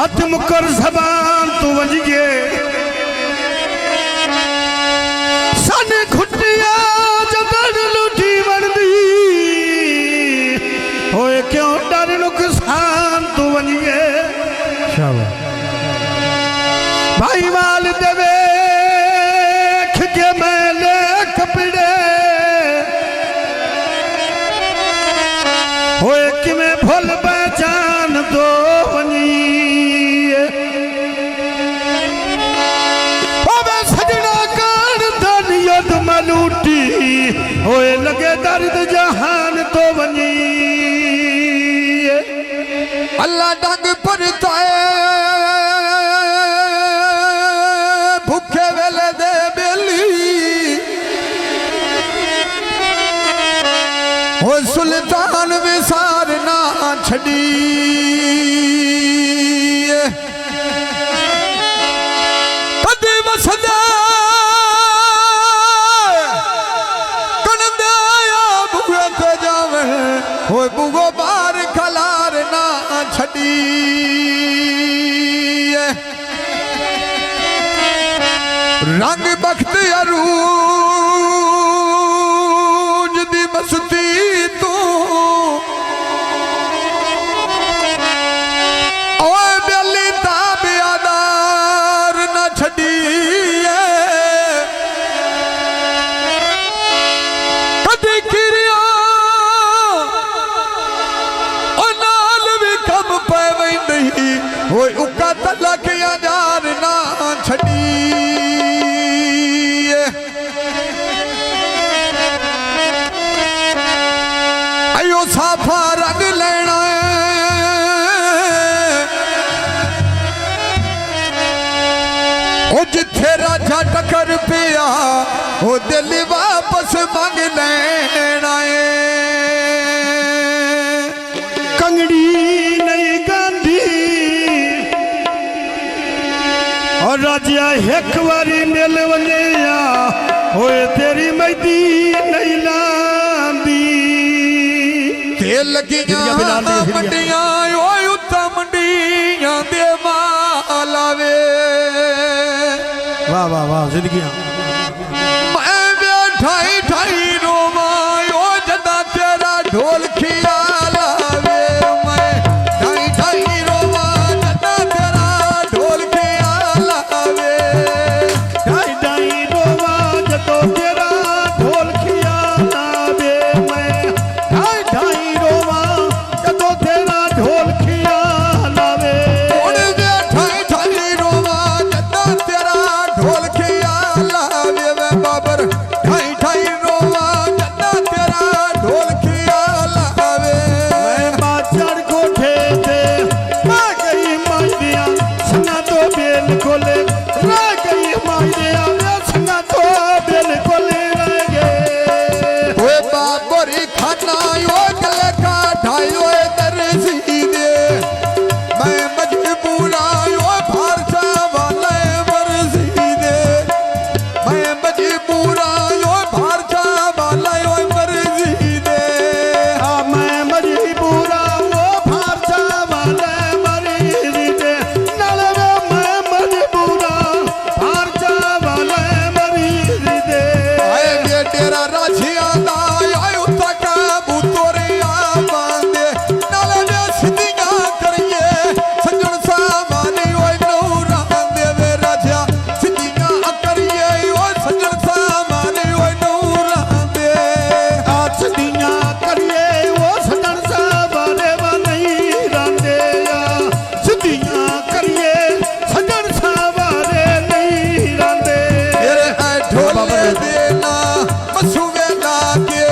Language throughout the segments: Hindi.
खत्म कर जबान तू वजिए सन घुटिया जदन लुटी वरदी होए क्यों डर नुकसान तू वजिए भाई वाल देवे के मैले कपड़े होए कि मैं भूल पहचान दो बनी सजना कान धन युद्ध मलूटी होए लगे दर्द जहान तो बनी अल्लाह डंग परताए भूखे वेले दे बेली हो सुल्तान विसार ना छड़ी कदे वसदा कनंदा बुआ को जावे हो बुगो बार खलार ना छड़ी रंग बख्त अरूज दी मस्ती तू ओए बेली ताबियादार न छड़ी कदी किरिया ओ नाल भी कम पावे नहीं ओए उका तलक यार ना छड़ी साफा रंग लेना ओ जिथे राजा टकर पिया ओ दिल वापस मंग लेना कंगड़ी नहीं गांधी और राजा एक बारी मिल वने होए तेरी मैदी नहीं लांदी लगियां मंडियां ओए उत्ता मंडियां दे मालावे वाह वाह वाह जिंदगियां मैं ठाई ठाई रोवा ओ जदा तेरा ढोल खिया लावे मैं ठाई ठाई रोवा जदा तेरा ढोल खिया लावे ठाई ठाई रोवा जदों तेरा ढोल खिया लावे मैं ठाई ठाई देना मसूवे लागे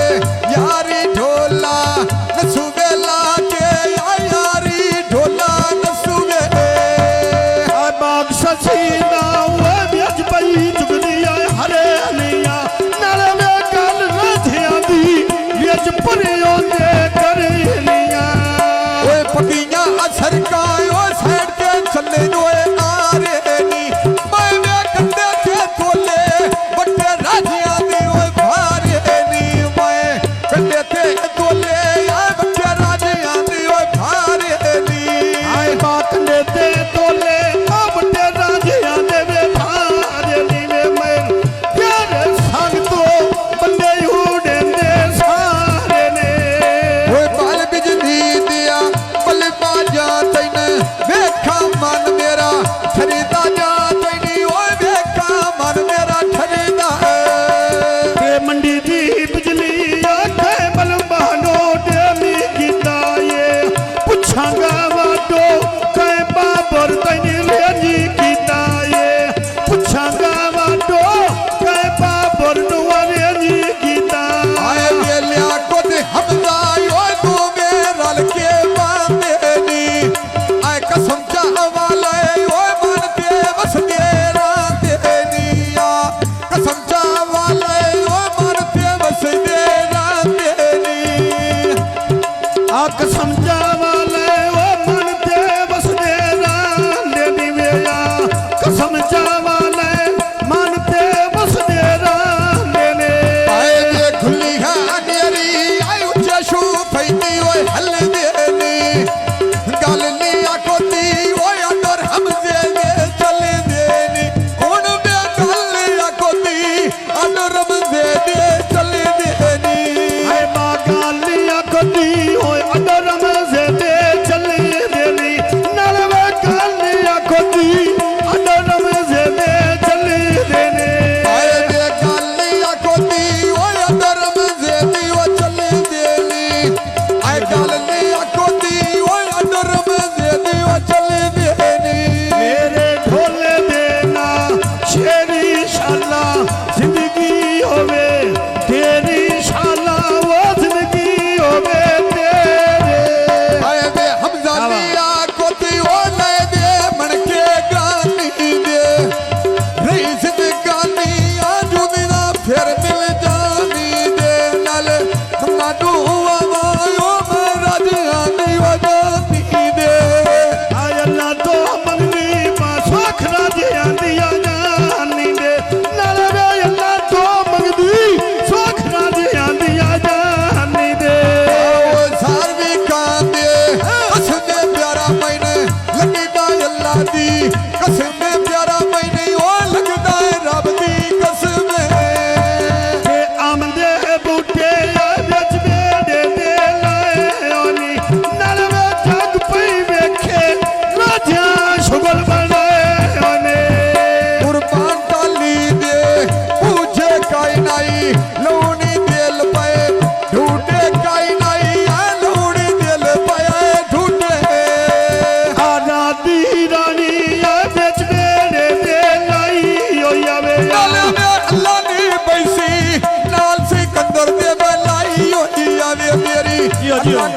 बूटे बेच बेड़े दे लाए ओनी नलवे जग पई वेखे राजा शुगल बनाए ओने कुर्बान ताली दे पूछे काई नाई लूनी दिल पे ढूंढे काई नाई लूनी दिल पे ढूंढे आना दी रानी बेच बेड़े दे लाई ओ यावे नाल में अल्लाह ने बैसी नाल सिकंदर दे बेलाई होई आवे मेरी अल्लाह